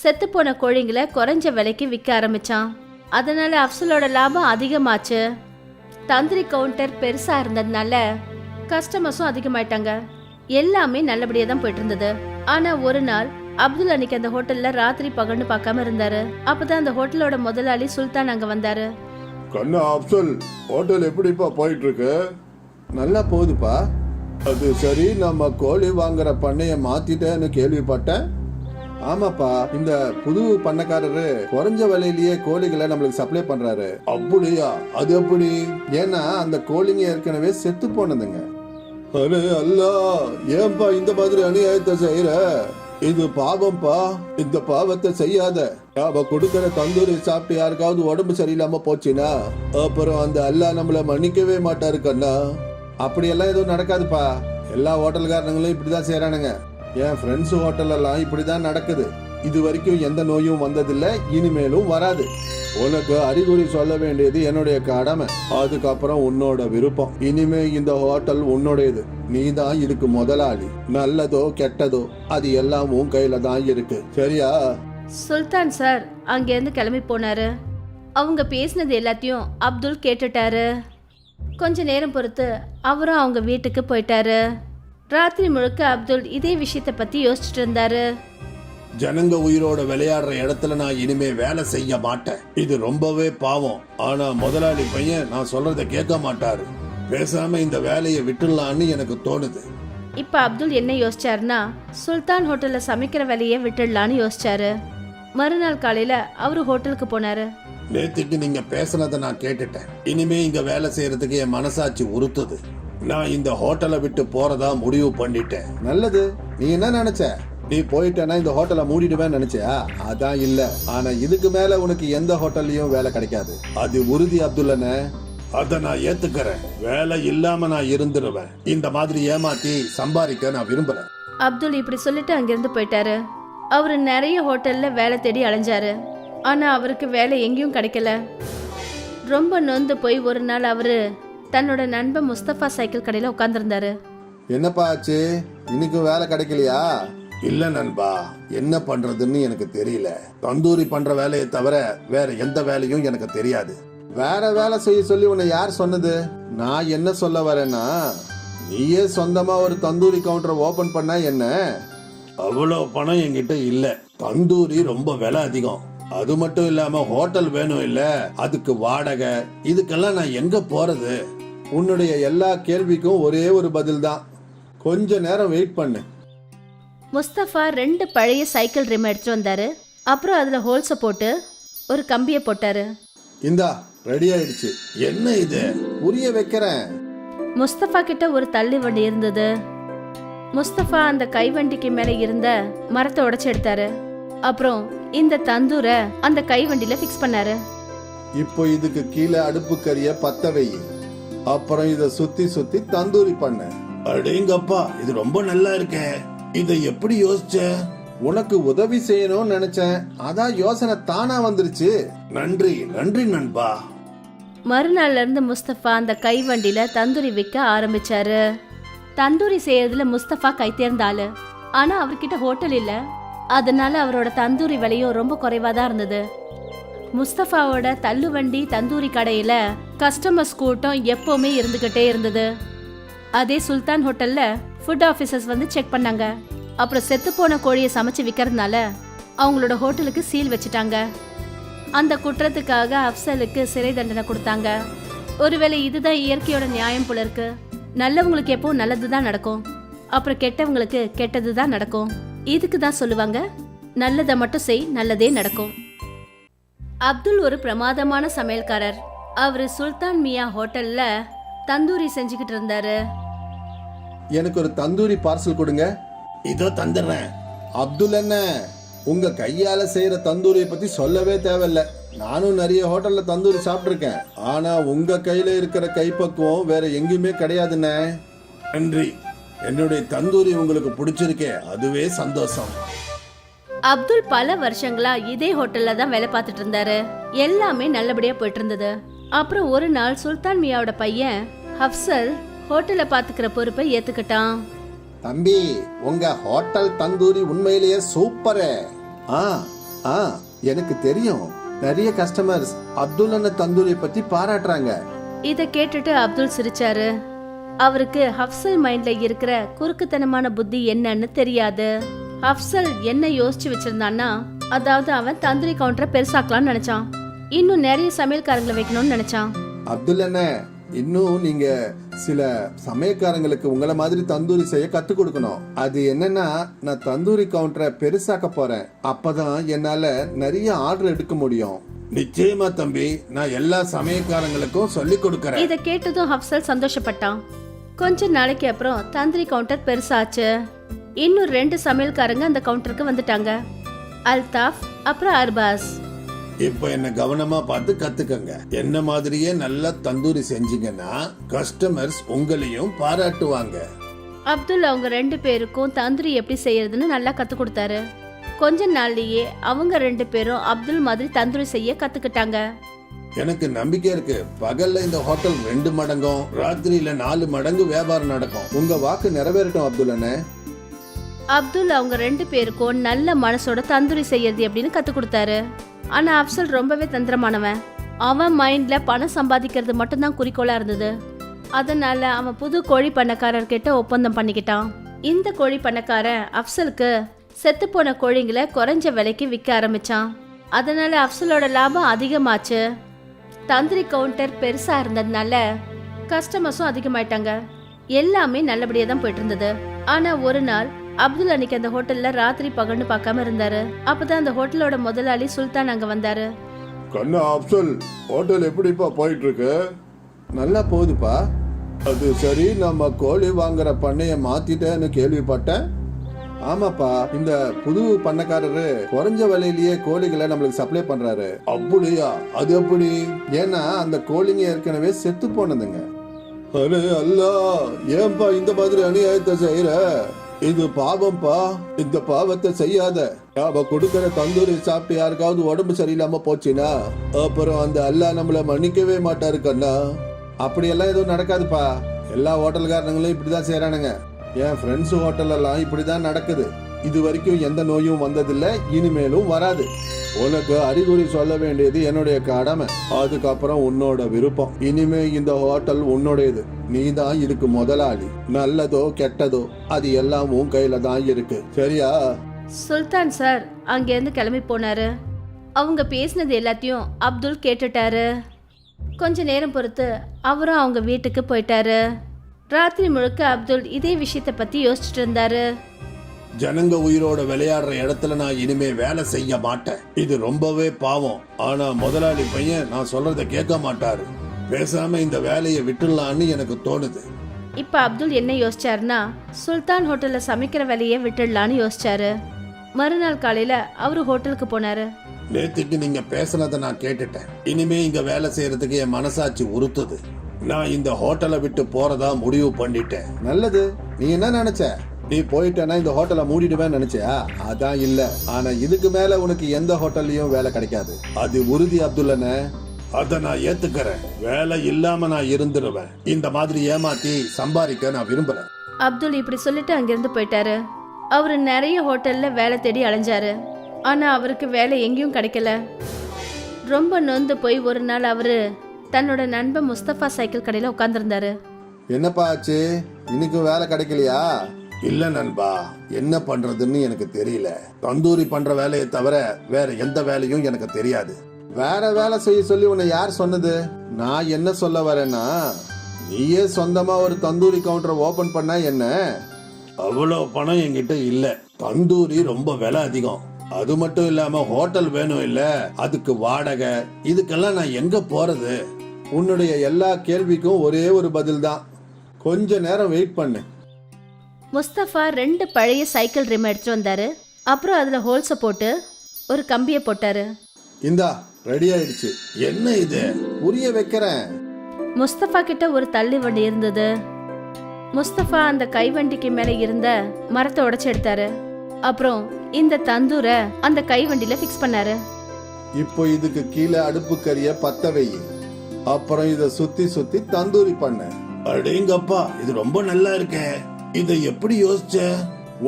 செத்து போன கோழிங்களை குறைஞ்ச விலைக்கு விற்க ஆரம்பிச்சான். அதனால அப்சலோட லாபம் அதிகமாச்சு. தந்தூரி கவுண்டர் பெருசா இருந்ததுனால கஸ்டமர்ஸும் அதிகமாயிட்டாங்க. எல்லாமே நல்லபடியா தான் போயிட்டு இருந்தது. ஆனா ஒரு நாள் அப்துல் அன்னைக்கு அந்த ஹோட்டல்ல ராத்திரி பகல்னு பார்க்காம இருந்தாரு. அப்பதான் அந்த ஹோட்டலோட முதலாளி சுல்தான் அங்க வந்தாரு. கண்ணா அப்சல், ஹோட்டல் எப்படிப்பா போயிட்டு இருக்கு? நல்லா போகுதுப்பா. அது சரி, நம்ம கோழி வாங்குற பண்ணைய மாத்திட்டேன்னு கேள்விப்பட்டேன். ஆமாப்பா, இந்த புது பண்ணக்காரரு குறைஞ்ச விலையிலேயே கோழிகளை நம்மளுக்கு சப்ளை பண்றாரு. அப்படியா? அது எப்படி? ஏன்னா அந்த கோழிங்க ஏற்கனவே செத்து போனதுங்க. அரே அல்லா, ஏன்பா இந்த மாதிரி அநியாயத்தை செய்யற? இது பாவம்பா. இந்த பாவத்தை செய்யாத. அவ கொடுக்கற தந்தூரி சாப்பிட்டு யாருக்காவது உடம்பு சரியில்லாம போச்சுன்னா அப்புறம் அந்த அல்லாஹ் நம்மள மன்னிக்கவே மாட்டாரு கண்ணா. அப்படியெல்லாம் எதுவும் நடக்காதுப்பா. எல்லா ஹோட்டல்காரங்களும் இப்படிதான் செய்யறானுங்க. என் ஃப்ரெண்ட்ஸ் ஹோட்டல் எல்லாம் இப்படிதான் நடக்குது. இது வரைக்கும் எந்த நோயும் வந்ததில்லை, இனிமேலும் வராது. உனக்கு அறிகுறி சொல்ல வேண்டியது என்னுடைய கடமை. அதுக்கப்புறம் உன்னோட விருப்பம். இனிமே இந்த ஹோட்டல் உன்னுடையது. நீ தான் இதுக்கு முதலாளி. நல்லதோ கெட்டதோ அது எல்லாம் உன் கையில தான் இருக்கு, சரியா? சுல்தான் சார் அங்க இருந்து கிளம்பி போனாரு. அவங்க பேசினது எல்லாத்தையும் அப்துல் கேட்டுட்டாரு. கொஞ்ச நேரம் பொறுத்து அவரும் அவங்க வீட்டுக்கு போயிட்டாரு. ராத்திரி முழுக்க அப்துல் இதே விஷயத்தை பத்தி யோசிச்சுட்டு இருந்தாரு. ஜனங்க உயிரோட விளையாடுற இடத்துல நான் இனிமே வேலை செய்ய மாட்டேன். இது ரொம்பவே பாவம். ஆனா முதலாளி பையன் நான் சொல்றத கேட்க மாட்டாரு. பேசாம இந்த வேலையை விட்டுடலான்னு எனக்கு தோணுது. இப்ப அப்துல் என்ன யோசிச்சாருன்னா, சுல்தான் ஹோட்டல்ல சமைக்கிற வேலையை விட்டுடலான்னு யோசிச்சாரு. மறுநாள் காலையில அவரு ஹோட்டலுக்கு போனாரு. நேத்துக்கு நீங்க பேசுனதை நான் கேட்டுட்டேன். இனிமே இங்க வேலை செய்யறதுக்கு என் மனசாட்சி உறுத்துது. நான் இந்த ஹோட்டலை விட்டு போறதா முடிவு பண்ணிட்டேன். நல்லது. நீ என்ன நினைச்ச? நீ போயிட்டேன்னா இந்த ஹோட்டலை மூடிடுவேன்னு நினைச்சியா? அதான் இல்ல. ஆனா இதுக்கு மேல உனக்கு எந்த ஹோட்டல்லையும் வேலை கிடைக்காது. அது உறுதி அப்துல்லண்ணே. அத நான் ஏத்துக்கிறேன். வேலை இல்லாம நான் இருந்துருவேன். இந்த மாதிரி ஏமாத்தி சம்பாதிக்க நான் விரும்புறேன். அப்துல் இப்படி சொல்லிட்டு அங்கிருந்து போயிட்டாரு. அவரு நிறைய ஹோட்டல்ல வேலை தேடி அலைஞ்சாரு. ஆனா அவருக்கு வேலை எங்கேயும் கிடைக்கல. ரொம்ப நொந்து போய் ஒரு நாள் அவரு தன்னோட நண்பன் முஸ்தபா சைக்கிள் கடையில உட்கார்ந்துருந்தாரு. என்னப்பா ஆச்சு? இன்னைக்கு வேலை கிடைக்கலையா? இல்ல நண்பா, என்ன பண்றதுன்னு எனக்கு தெரியல. தந்தூரி பண்ற வேலையை தவிர வேற எந்த வேலையும் எனக்கு தெரியாது. வேற வேலை செய்ய சொல்லி உன்னை யார் சொன்னது? நான் என்ன சொல்ல வரேன்னா, நீயே சொந்தமா ஒரு தந்தூரி கவுண்டரை ஓபன் பண்ணா என்ன? அவ்வளவு பணம் என்கிட்ட இல்ல. தந்தூரி ரொம்ப விலை அதிகம். அது மட்டும் இல்லாம ஹோட்டல் வேணும் இல்ல, அதுக்கு வாடகை, இதுக்கெல்லாம் நான் எங்க போறது? உன்னுடைய எல்லா கேள்விக்கும் ஒரே ஒரு பதில் தான். கொஞ்ச நேரம் வெயிட் பண்ணு. முஸ்தபா 2 பழைய சைக்கிள் ரிம் எடுத்துட்டு வந்தாரு. அப்புறம் அதுல ஹோல்ஸ போட்டு ஒரு கம்பியை போட்டாரு. இந்தா ரெடி ஆயிடுச்சு. என்ன இது? புரிய வைக்கிறேன். முஸ்தபா கிட்ட ஒரு தள்ளு வண்டி இருந்தது. முஸ்தபா அந்த கைவண்டிக்கு மேல இருந்த மரத்தை உடைச்சு எடுத்தாரு. அப்புறம் இந்த தந்தூரை அந்த கைவண்டியில ஃபிக்ஸ் பண்ணாரு. இப்போ இதுக்கு கீழே அடுப்பு கறிய பத்த வை. அப்புறம் இத சுத்தி சுத்தி தந்தூரி பண்ண. அடேங்கப்பா, இது ரொம்ப நல்லா இருக்கே. இத எப்படி யோசிச்ச? உனக்கு உதவி செய்யணும்னு நினைச்சேன். அதான் யோசனை தானா வந்துருச்சு. நன்றி நன்றி நண்பா. மறுநாள்ல இருந்து முஸ்தபா அந்த கைவண்டியில தந்தூரி விற்க ஆரம்பிச்சாரு. தந்தூரி செய்யறதுல முஸ்தபா கை தேர்ந்த ஆளு. ஆனா அவர்கிட்ட ஹோட்டல் இல்ல. அதனால அவரோட தந்தூரி விலையும் ரொம்ப குறைவா தான் இருந்தது. முஸ்தபாவோட தள்ளுவண்டி தந்தூரி கடையில கஸ்டமர்ஸ் கூட்டம் எப்பவுமே இருந்துகிட்டே இருந்தது. அதே சுல்தான் ஹோட்டல்ல ஃபுட் ஆஃபீஸர்ஸ் வந்து செக் பண்ணாங்க. அப்புறம் செத்து போன கோழியை சமைச்சு விற்கிறதுனால அவங்களோட ஹோட்டலுக்கு சீல் வச்சுட்டாங்க. அந்த குற்றத்துக்காக அப்சலுக்கு சிறை தண்டனை கொடுத்தாங்க. ஒருவேளை இதுதான் இயற்கையோட நியாயம் போல இருக்கு. நல்லவங்களுக்கு எப்போ நல்லதுதான் நடக்கும், அப்புறம் கெட்டவங்களுக்கு கெட்டதுதான் நடக்கும். இதுக்கு தான் சொல்லுவாங்க, நல்லதை மட்டும் செய், நல்லதே நடக்கும். அப்துல் ஒரு பிரமாதமான சமையல்காரர். அவரு சுல்தான் மியா ஹோட்டல்ல தந்தூரி செஞ்சுக்கிட்டு இருந்தாரு. எனக்கு ஒரு தந்தூரி பார்சல் கொடுங்க. இதோ தந்துடுறேன். அப்துல் என்ன, உங்க கையால செய்யற தந்தூரியை பத்தி சொல்லவே தேவையில்ல. நானும் நிறைய ஹோட்டல்ல தந்தூரி சாப்பிட்டிருக்கேன். ஆனா உங்க கையில இருக்கிற கைப்பக்குவம் வேற எங்கேயுமே கிடையாதுண்ணே. நன்றி. என்னுடைய தந்தூரி உங்களுக்கு பிடிச்சிருக்கே, அதுவே சந்தோஷம். அப்துல் பல வருஷங்களா இதே ஹோட்டல்ல தான் வேலை பார்த்துட்டு இருந்தாரு. எல்லாமே நல்லபடியா போயிட்டு இருந்தது. அப்புறம் ஒரு நாள் சுல்தான் மியாவோட பையன் ஹப்சல் ஹோட்டலை பாத்துக்கிற பொறுப்பை ஏத்துக்கிட்டான். தம்பி, உங்க ஹோட்டல் தந்தூரி உண்மையிலேயே சூப்பரே. எனக்கு தெரியும், நிறைய கஸ்டமர்ஸ் அப்துல் அண்ணன் தந்தூரி பத்தி பாராட்டுறாங்க. இத கேட்டுட்டு அப்துல் சிரிச்சாரு. அவருக்கு ஹப்சல் மைண்ட்ல இருக்கிற குறுக்குத்தனமான புத்தி என்னன்னு தெரியாது. ஹப்சல் என்ன யோசிச்சு வச்சிருந்தான்னா, அதாவது அவன் தந்தூரி கவுண்டரை பெருசாக்கலாம்னு நினைச்சான். இன்னும் நிறைய சமையல்காரங்களை வைக்கணும்னு நினைச்சான். அப்துல் அண்ணன், இன்னும் நீங்க சில சமயக்காரங்களுக்கு உங்களை மாதிரி தந்தூரி செய்ய கத்து கொடுக்கணும். அது என்னன்னா, நான் தந்தூரி கவுண்டரை பெருசாக்க போறேன். அப்பதான் என்னால நிறைய ஆர்டர் எடுக்க முடியும். நிச்சயமா தம்பி, நான் எல்லா சமயக்காரங்களுக்கும் சொல்லி கொடுக்கறேன். இத கேட்டதும் ஹப்சல் சந்தோஷப்பட்டான். கொஞ்ச நாளைக்கு அப்புறம் தந்தூரி கவுண்டர் பெருசாச்சு. இன்னும் 2 சமையல்காரங்க அந்த கவுண்டருக்கு வந்துட்டாங்க, அல்தாஃப் அப்புறம் அர்பாஸ். இப்ப என்ன கவனமா பார்த்து கத்துக்கங்க. என்ன மாதிரியே நல்லா தந்தூரி செஞ்சீங்கன்னா கஸ்டமர்ஸ் உங்களையும் பாராட்டுவாங்க. அப்துல் அவங்க 2 பேருக்கும் தந்தூரி எப்படி செய்யறதுன்னு நல்லா கத்து கொடுத்தாரு. கொஞ்ச நாள்லயே அவங்க 2 பேரும் அப்துல் மாதிரி தந்தூரி செய்ய கத்துக்கிட்டாங்க. எனக்கு நம்பிக்கை இருக்கு, பகல்ல இந்த ஹோட்டல் 2 மடங்கும், ராத்திரியில 4 மடங்கு வியாபாரம் நடக்கும். உங்க வாக்கு நிறைவேறட்டும் அப்துல் அண்ணே. அப்துல் அவங்க 2 பேருக்கும் நல்ல மனசோட தந்தூரி செய்யறது எப்படின்னு கத்து கொடுத்தாரு. ஆனா அப்சல் ரொம்பவே தந்திரமானவன். அவன் மைண்ட்ல பணம் சம்பாதிக்கிறது மட்டும்தான் குறிக்கோளா இருந்தது. அதனால அவன் புது கோழி பண்ணக்காரர் கிட்ட ஒப்பந்தம் பண்ணிக்கிட்டான். இந்த கோழி பண்ணக்காரன் அப்சலுக்கு செத்து போன கோழிங்களை குறைஞ்ச விலைக்கு விற்க ஆரம்பிச்சான். அதனால அப்சலோட லாபம் அதிகமாச்சு. தந்தூரி கவுண்டர் பெருசா இருந்ததுனால கஸ்டமர்ஸும் அதிகமாயிட்டாங்க. எல்லாமே நல்லபடியா தான் போயிட்டு இருந்தது. ஆனா ஒரு நாள் அப்துல் அன்னைக்கு அந்த ஹோட்டல்ல ராத்திரி பகல்னு பார்க்காம இருந்தாரு. அப்பதான் அந்த ஹோட்டலோட முதலாளி சுல்தான் அங்க வந்தாரு. கண்ணா அப்சல், ஹோட்டல் எப்படிப்பா போயிட்டு இருக்கு? நல்லா போகுதுப்பா. அது சரி, நம்ம கோழி வாங்குற பண்ணைய மாத்திட்டேன்னு கேள்விப்பட்டேன். ஆமாப்பா, இந்த புது பண்ணக்காரரு குறைஞ்ச விலையிலேயே கோழிகளை நம்மளுக்கு சப்ளை பண்றாரு. அப்படியா? அது எப்படி? ஏன்னா அந்த கோழிங்க ஏற்கனவே செத்து போனதுங்க. அரே அல்லா, ஏன்பா இந்த மாதிரி அநியாயத்தை செய்யற? இது பாவம்பா. இந்த பாவத்தை செய்யாத. அவ கொடுக்கற தந்தூரி சாப்பிட்டு யாருக்காவது உடம்பு சரியில்லாம போச்சுன்னா அப்புறம் அந்த அல்லாஹ் நம்மள மன்னிக்கவே மாட்டாரு கண்ணா. அப்படியெல்லாம் எதுவும் நடக்காதுப்பா. எல்லா ஹோட்டல்காரங்களும் இப்படிதான் செய்யறானுங்க. என் ஃப்ரெண்ட்ஸ் ஹோட்டல் எல்லாம் இப்படிதான் நடக்குது. இது வரைக்கும் எந்த நோயும் வந்ததில்லை, இனிமேலும் வராது. உனக்கு அறிகுறி சொல்ல வேண்டியது என்னுடைய கடமை. அதுக்கப்புறம் உன்னோட விருப்பம். இனிமே இந்த ஹோட்டல் உன்னுடையது. நீ தான் இதுக்கு முதலாளி. நல்லதோ கெட்டதோ அது எல்லாம் உன் கையில தான் இருக்கு, சரியா? சுல்தான் சார் அங்க இருந்து கிளம்பி போனாரு. அவங்க பேசினது எல்லாத்தையும் அப்துல் கேட்டுட்டாரு. கொஞ்ச நேரம் பொறுத்து அவரும் அவங்க வீட்டுக்கு போயிட்டாரு. ராத்திரி முழுக்க அப்துல் இதே விஷயத்தை பத்தி யோசிச்சுட்டு இருந்தாரு. ஜனங்க உயிரோட விளையாடுற இடத்துல நான் இனிமே வேலை செய்ய மாட்டேன். இது ரொம்பவே பாவம். ஆனா முதலாளி பையன் நான் சொல்றத கேட்க மாட்டாரு. பேசாம இந்த வேலையை விட்டுடலான்னு எனக்கு தோணுது. இப்ப அப்துல் என்ன யோசிச்சாருன்னா சுல்தான் ஹோட்டல்ல சமைக்கிற வேலையை விட்டுடலான்னு யோசிச்சாரு. மறுநாள் காலையில அவரு ஹோட்டலுக்கு போனாரு. நேத்துக்கு நீங்க பேசுனதை நான் கேட்டுட்டேன். இனிமே இங்க வேலை செய்யறதுக்கு என் மனசாட்சி உறுத்துது. நான் இந்த ஹோட்டலை விட்டு போறதா முடிவு பண்ணிட்டேன். நல்லது. நீ என்ன நினைச்ச? நீ போயிட்டேன்னா இந்த ஹோட்டலை மூடிடுவேன்னு நினைச்சியா? அதான் இல்ல. ஆனா இதுக்கு மேல உனக்கு எந்த ஹோட்டல்லையும் வேலை கிடைக்காது. அது உறுதி அப்துல்லண்ணே. அத நான் ஏத்துக்கிறேன். வேலை இல்லாம நான் இருந்துருவேன். இந்த மாதிரி ஏமாத்தி சம்பாதிக்க நான் விரும்புறேன். அப்துல் இப்படி சொல்லிட்டு அங்கிருந்து போயிட்டாரு. அவரு நிறைய ஹோட்டல்ல வேலை தேடி அலைஞ்சாரு. ஆனா அவருக்கு வேலை எங்கேயும் கிடைக்கல. ரொம்ப நொந்து போய் ஒரு நாள் அவரு தன்னோட நண்பன் முஸ்தபா சைக்கிள் கடையில உட்கார்ந்துருந்தாரு. என்னப்பா ஆச்சு? இன்னைக்கு வேலை கிடைக்கலையா? இல்ல நண்பா, என்ன பண்றதுன்னு எனக்கு தெரியல. தந்தூரி பண்ற வேலையை தவிர வேற எந்த வேலையும் எனக்கு தெரியாது. வேற வேலை செய்ய சொல்லி உன்னை யார் சொன்னது? நான் என்ன சொல்ல வரேன்னா, நீயே சொந்தமா ஒரு தந்தூரி கவுண்டரை ஓபன் பண்ணா என்ன? அவ்வளவு பணம் என்கிட்ட இல்ல. தந்தூரி ரொம்ப விலை அதிகம். அது மட்டும் இல்லாம ஹோட்டல் வேணும் இல்ல, அதுக்கு வாடகை, இதுக்கெல்லாம் நான் எங்க போறது? உன்னுடைய எல்லா கேள்விக்கும் ஒரே ஒரு பதில் தான். கொஞ்ச நேரம் வெயிட் பண்ணு. முஸ்தபா 2 பழைய சைக்கிள் ரிம் எடுத்துட்டு வந்தாரு. அப்புறம் அதுல ஹோல்ஸ போட்டு ஒரு கம்பியை போட்டாரு. இந்தா ரெடி ஆயிடுச்சு. என்ன இது? புரிய வைக்கிறேன். முஸ்தபா கிட்ட ஒரு தள்ளி வண்டி இருந்தது. முஸ்தபா அந்த கைவண்டிக்கு மேல இருந்த மரத்தை உடைச்சு எடுத்தாரு. அப்புறம் இந்த தந்தூரை அந்த கைவண்டியில ஃபிக்ஸ் பண்ணாரு. இப்போ இதுக்கு கீழே அடுப்பு கறிய பத்த வை. அப்புறம் இத சுத்தி சுத்தி தந்தூரி பண்ண. அடேங்கப்பா, இது ரொம்ப நல்லா இருக்கே. இத எப்படி யோசிச்ச?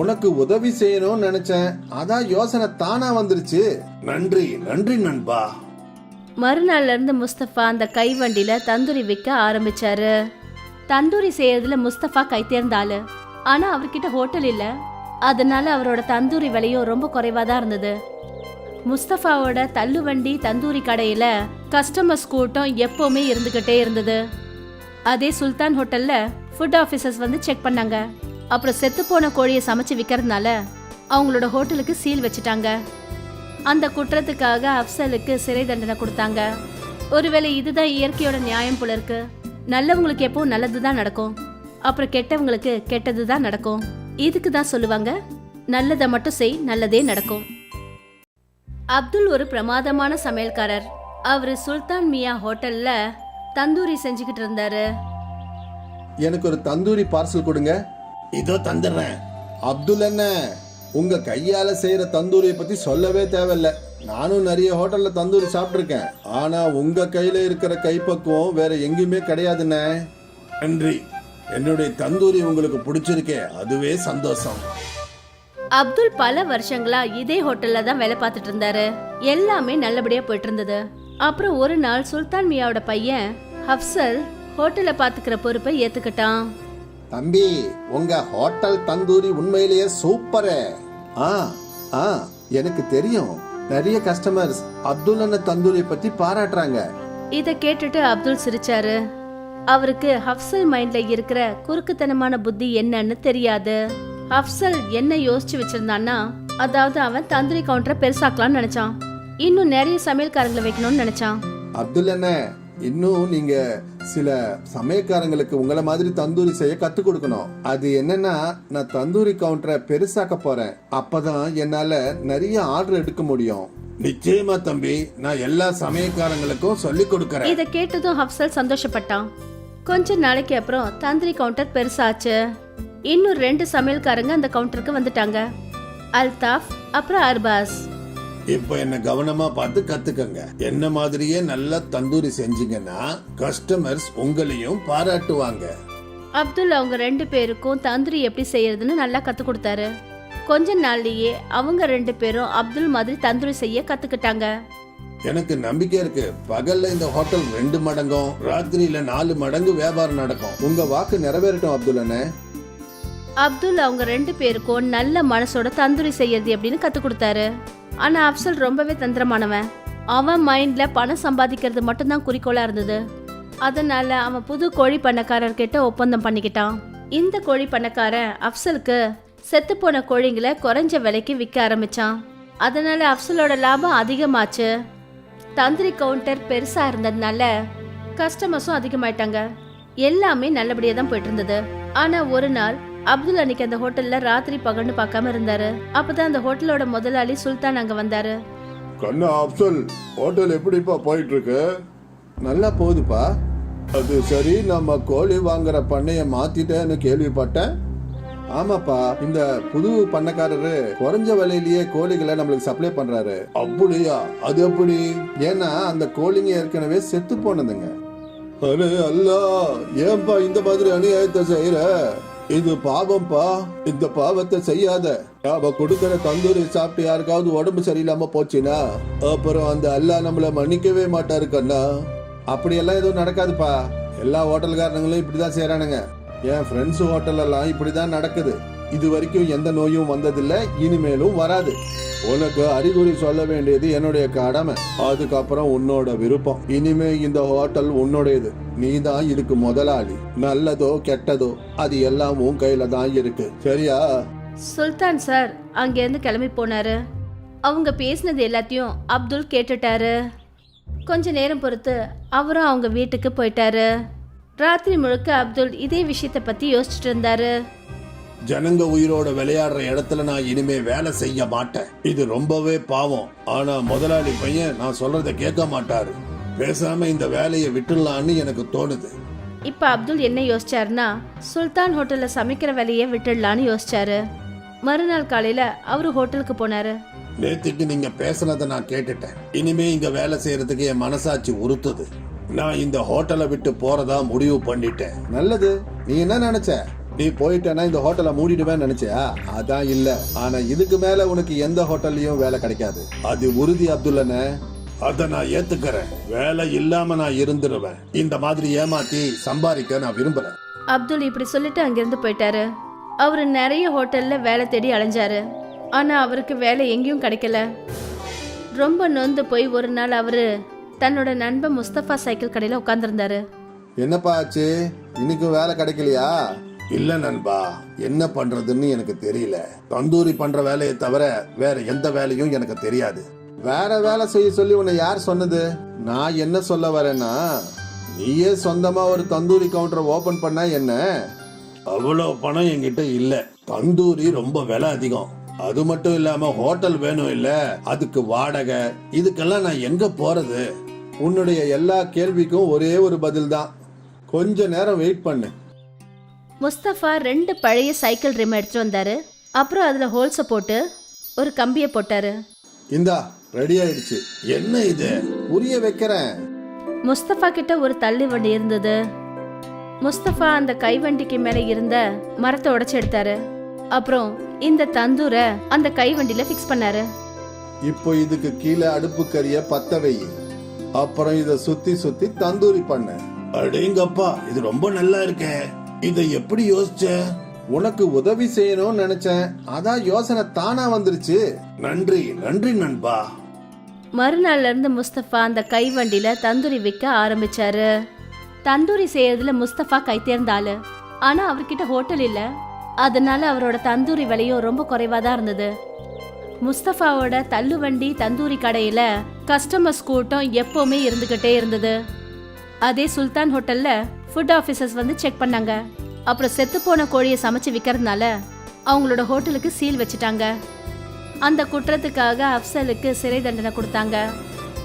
உனக்கு உதவி செய்யணும்னு நினைச்சேன். அதான் யோசனை தானா வந்துருச்சு. நன்றி நன்றி நண்பா. மறுநாள்ல இருந்து முஸ்தபா அந்த கைவண்டியில தந்தூரி விற்க ஆரம்பிச்சாரு. தந்தூரி செய்யறதுல முஸ்தபா கை தேர்ந்த ஆளு. ஆனா அவர்கிட்ட ஹோட்டல் இல்ல. அதனால அவரோட தந்தூரி விலையும் ரொம்ப குறைவா தான் இருந்தது. முஸ்தபாவோட தள்ளுவண்டி தந்தூரி கடையில கஸ்டமர்ஸ் கூட்டம் எப்பவுமே இருந்துகிட்டே இருந்தது. அதே சுல்தான் ஹோட்டல்ல ஃபுட் ஆபீசர்ஸ் வந்து செக் பண்ணாங்க. அப்புறம் செத்து போன கோழியை சமைச்சு விற்கிறதுனால அவங்களோட ஹோட்டலுக்கு சீல் வச்சுட்டாங்க. அந்த குற்றத்துக்காக அப்சலுக்கு சிறை தண்டனை கொடுத்தாங்க. ஒருவேளை இதுதான் இயற்கையோட நியாயம் போல இருக்கு. நல்லவங்களுக்கு எப்போ நல்லதுதான் நடக்கும், அப்புறம் கெட்டவங்களுக்கு கெட்டதுதான் நடக்கும். இதுக்கு தான் சொல்லுவாங்க, நல்லதை மட்டும் செய், நல்லதே நடக்கும். அப்துல் ஒரு பிரமாதமான சமையல்காரர். அவரு சுல்தான் மியா ஹோட்டல்ல தந்தூரி செஞ்சுக்கிட்டு இருந்தாரு. எனக்கு ஒரு தந்தூரி பார்சல் கொடுங்க. இதோ தந்துடுறேன். அப்துல் என்ன, உங்க கையால செய்யற தந்தூரியை பத்தி சொல்லவே தேவையில்ல. நானும் நிறைய ஹோட்டல்ல தந்தூரி சாப்பிட்டிருக்கேன். ஆனா உங்க கையில இருக்கிற கைப்பக்குவம் வேற எங்கேயுமே கிடையாதுண்ணே. நன்றி. என்னுடைய தந்தூரி உங்களுக்கு பிடிச்சிருக்கே, அதுவே சந்தோஷம். அப்துல் பல வருஷங்களா இதே ஹோட்டல்ல தான் வேலை பார்த்துட்டு இருந்தாரு. எல்லாமே நல்லபடியா போயிட்டு இருந்தது. அப்புறம் ஒரு நாள் சுல்தான் மியாவோட பையன் ஹப்சல் ஹோட்டலை பாத்துக்கிற பொறுப்பை ஏத்துக்கிட்டான். தம்பி, உங்க ஹோட்டல் தந்தூரி உண்மையிலேயே சூப்பரு. எனக்கு தெரியும். நிறைய கஸ்டமர்ஸ் அப்துல் அண்ணன் தந்தூரி பத்தி பாராட்டுறாங்க. இத கேட்டுட்டு அப்துல் சிரிச்சாரு. அவருக்கு ஹப்சல் மைண்ட்ல இருக்கிற குறுக்குத்தனமான புத்தி என்னன்னு தெரியாது. ஹப்சல் என்ன யோசிச்சு வச்சிருந்தான்னா, அதாவது அவன் தந்தூரி கவுண்டரை பெருசாக்கலாம்னு நினைச்சான். இன்னும் நிறைய சமையல்காரங்களை வைக்கணும்னு நினைச்சான். அப்துல் அண்ணன், இன்னும் நீங்க சில சமயக்காரங்களுக்கு உங்களை மாதிரி தந்தூரி செய்ய கத்து கொடுக்கணும். அது என்னன்னா, நான் தந்தூரி கவுண்டரை பெருசாக்க போறேன். அப்பதான் என்னால நிறைய ஆர்டர் எடுக்க முடியும். நிச்சயமா தம்பி, நான் எல்லா சமயக்காரங்களுக்கும் சொல்லி கொடுக்கறேன். இத கேட்டதும் ஹப்சல் சந்தோஷப்பட்டான். கொஞ்ச நாளைக்கு அப்புறம் தந்தூரி கவுண்டர் பெருசாச்சு. இன்னும் 2 சமையல்காரங்க அந்த கவுண்டருக்கு வந்துட்டாங்க, அல்தாஃப் அப்புறம் அர்பாஸ். இப்ப என்ன கவனமா பார்த்து கத்துக்கங்க. என்ன மாதிரியே நல்லா தந்தூரி செஞ்சீங்கன்னா கஸ்டமர்ஸ் உங்களையும் பாராட்டுவாங்க. அப்துல் அவங்க 2 பேருக்கும் தந்தூரி எப்படி செய்யறதுன்னு நல்லா கத்து கொடுத்தாரு. கொஞ்ச நாள்லயே அவங்க 2 பேரும் அப்துல் மாதிரி தந்தூரி செய்ய கத்துக்கிட்டாங்க. எனக்கு நம்பிக்கை இருக்கு, பகல்ல இந்த ஹோட்டல் 2 மடங்கும் ராத்திரியில 4 மடங்கு வியாபாரம் நடக்கும். உங்க வாக்கு நிறைவேறட்டும் அப்துல் அண்ணே. அப்துல் அவங்க 2 பேருக்கும் நல்ல மனசோட தந்தூரி செய்யறது எப்படின்னு கத்து கொடுத்தாரு. ஆனா அப்சல் ரொம்பவே தந்திரமானவன். அவன் மைண்ட்ல பணம் சம்பாதிக்கிறது மட்டும்தான் குறிக்கோளா இருந்தது. அதனால அவன் புது கோழி பண்ணக்காரர்கிட்ட ஒப்பந்தம் பண்ணிக்கிட்டான். இந்த கோழி பண்ணக்காரன் அப்சலுக்கு செத்துப்போன கோழிங்களை குறைஞ்ச விலைக்கு விற்க ஆரம்பிச்சான். அதனால அப்சலோட லாபம் அதிகமாச்சு. தந்திரி கவுண்டர் பெருசா இருந்ததுனால கஸ்டமர்ஸும் அதிகமாயிட்டாங்க. எல்லாமே நல்லபடியா தான் போயிட்டு இருந்தது. ஆனா ஒரு நாள் அப்துல் அன்னைக்கு அந்த ஹோட்டல்ல ராத்திரி பகல்னு பார்க்காம இருந்தாரு. அப்பதான் அந்த ஹோட்டலோட முதலாளி சுல்தான் அங்க வந்தாரு. கண்ணா அப்சல், ஹோட்டல் எப்படிப்பா போயிட்டு இருக்கு? நல்லா போகுதுப்பா. அது சரி, நம்ம கோழி வாங்குற பண்ணைய மாத்திட்டேன்னு கேள்விப்பட்டேன். ஆமாப்பா, இந்த புது பண்ணக்காரரு குறைஞ்ச விலையிலேயே கோழிகளை நம்மளுக்கு சப்ளை பண்றாரு. அப்படியா? அது எப்படி? ஏன்னா அந்த கோழிங்க ஏற்கனவே செத்து போனதுங்க. அரே அல்லா, ஏன்பா இந்த மாதிரி அநியாயத்தை செய்யற? இது பாவம்பா. இந்த பாவத்தை செய்யாத. நாம கொடுக்கற தந்தூரி சாப்பிட்டு யாருக்காவது உடம்பு சரியில்லாம போச்சுன்னா அப்புறம் அந்த அல்லாஹ் நம்மள மன்னிக்கவே மாட்டாரு கண்ணா. அப்படியெல்லாம் எதுவும் நடக்காதுப்பா. எல்லா ஹோட்டல்காரங்களும் இப்படிதான் செய்யறானுங்க. என் ஃப்ரெண்ட்ஸ் ஹோட்டல் எல்லாம் இப்படிதான் நடக்குது. இது வரைக்கும் எந்த நோயும் வந்ததில்லை, இனிமேலும் வராது. உனக்கு அறிகுறி சொல்ல வேண்டியது என்னுடைய கடமை. அதுக்கப்புறம் உன்னோட விருப்பம். இனிமே இந்த ஹோட்டல் உன்னுடையது. நீ தான் இதுக்கு முதலாளி. நல்லதோ கெட்டதோ அது எல்லாம் உன் கையில தான் இருக்கு. சரியா? சுல்தான் சார் அங்கேருந்து கிளம்பி போனாரு. அவங்க பேசினது எல்லாத்தையும் அப்துல் கேட்டுட்டாரு. கொஞ்ச நேரம் பொறுத்து அவரும் அவங்க வீட்டுக்கு போயிட்டாரு. ராத்திரி முழுக்க அப்துல் இதே விஷயத்த பத்தி யோசிச்சுட்டு இருந்தாரு. ஜனங்க உயிரோட விளையாடுற இடத்துல நான் இனிமே வேலை செய்ய மாட்டேன். இது ரொம்பவே பாவம். ஆனா முதலாளி பையன் நான் சொல்றத கேட்க மாட்டாரு. பேசாம இந்த வேலையை விட்டுடலான்னு எனக்கு தோணுது. இப்ப அப்துல் என்ன யோசிச்சாருன்னா, சுல்தான் ஹோட்டல்ல சமைக்கிற வேலையை விட்டுடலான்னு யோசிச்சாரு. மறுநாள் காலையில அவரு ஹோட்டலுக்கு போனாரு. நேத்துக்கு நீங்க பேசுனதை நான் கேட்டுட்டேன். இனிமே இங்க வேலை செய்யறதுக்கு என் மனசாட்சி உறுத்துது. நான் இந்த ஹோட்டலை விட்டு போறதா முடிவு பண்ணிட்டேன். நல்லது. நீ என்ன நினைச்ச? நீ போயிட்டேன்னா இந்த ஹோட்டலை மூடிடுவேன்னு நினைச்சியா? அதான் இல்ல. ஆனா இதுக்கு மேல உனக்கு எந்த ஹோட்டல்லையும் வேலை கிடைக்காது. அது உறுதி அப்துல்லனே. அத நான் ஏத்துக்கிறேன். வேலை இல்லாம நான் இருந்துருவேன். இந்த மாதிரி ஏமாத்தி சம்பாதிக்க நான் விரும்புறேன். அப்துல் இப்படி சொல்லிட்டு அங்கிருந்து போயிட்டாரு. அவரு நிறைய ஹோட்டல்ல வேலை தேடி அலைஞ்சாரு. ஆனா அவருக்கு வேலை எங்கேயும் கிடைக்கல. ரொம்ப நொந்து போய் ஒரு நாள் அவரு தன்னோட நண்பன் முஸ்தபா சைக்கிள் கடையில உட்கார்ந்துருந்தாரு. என்னப்பா ஆச்சு? இன்னைக்கு வேலை கிடைக்கலையா? இல்ல நண்பா, என்ன பண்றதுன்னு எனக்கு தெரியல. தந்தூரி பண்ற வேலையை தவிர வேற எந்த வேலையும் எனக்கு தெரியாது. வேற வேலை செய்ய சொல்லி உன்னை யார் சொன்னது? நான் என்ன சொல்ல வரேன்னா, நீயே சொந்தமா ஒரு தந்தூரி கவுண்டரை ஓபன் பண்ணா என்ன? அவ்வளவு பணம் என்கிட்ட இல்ல. தந்தூரி ரொம்ப விலை அதிகம். அது மட்டும் இல்லாம ஹோட்டல் வேணும் இல்ல, அதுக்கு வாடகை, இதுக்கெல்லாம் நான் எங்க போறது? உன்னுடைய எல்லா கேள்விக்கும் ஒரே ஒரு பதில் தான். கொஞ்ச நேரம் வெயிட் பண்ணு. முஸ்தபா 2 பழைய சைக்கிள் ரிம் எடுத்துட்டு வந்தாரு. அப்புறம் அதுல ஹோல்ஸ போட்டு ஒரு கம்பியை போட்டாரு. இந்தா ரெடி ஆயிடுச்சு. என்ன இது? புரிய வைக்கிறேன். முஸ்தபா கிட்ட ஒரு தள்ளி வண்டி இருந்தது. முஸ்தபா அந்த கைவண்டிக்கு மேல இருந்த மரத்தை உடைச்சு எடுத்தாரு. அப்புறம் இந்த தந்தூரை அந்த கைவண்டியில ஃபிக்ஸ் பண்ணாரு. இப்போ இதுக்கு கீழே அடுப்பு கறிய பத்த வை. அப்புறம் இத சுத்தி சுத்தி தந்தூரி பண்ண. அடேங்கப்பா, இது ரொம்ப நல்லா இருக்கே. இதை எப்படி யோசிச்ச? உனக்கு உதவி செய்யணும்னு நினைச்சேன். அதான் யோசனை தானா வந்துருச்சு. நன்றி நன்றி நண்பா. மறுநாள்ல இருந்து முஸ்தபா அந்த கைவண்டியில தந்தூரி விற்க ஆரம்பிச்சாரு. தந்தூரி செய்யறதுல முஸ்தபா கை தேர்ந்தாளு. ஆனா அவர்கிட்ட ஹோட்டல் இல்ல. அதனால அவரோட தந்தூரி விலையும் ரொம்ப குறைவாதான் இருந்தது. முஸ்தபாவோட தள்ளுவண்டி தந்தூரி கடையில கஸ்டமர்ஸ் கூட்டம் எப்பவுமே இருந்துகிட்டே இருந்தது. அதே சுல்தான் ஹோட்டல்ல ஃபுட் ஆபீசர்ஸ் வந்து செக் பண்ணாங்க. அப்புறம் செத்து போன கோழியை சமைச்சு விற்கிறதுனால அவங்களோட ஹோட்டலுக்கு சீல் வச்சுட்டாங்க. அந்த குற்றத்துக்காக அப்சலுக்கு சிறை தண்டனை கொடுத்தாங்க.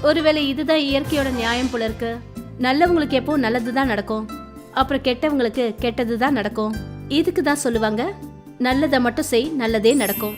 ஒருவேளை இதுதான் இயற்கையோட நியாயம் போல இருக்கு. நல்லவங்களுக்கு எப்பவும் நல்லதுதான் நடக்கும், அப்புறம் கெட்டவங்களுக்கு கெட்டதுதான் நடக்கும். இதுக்கு தான் சொல்லுவாங்க, நல்லதை மட்டும் செய், நல்லதே நடக்கும்.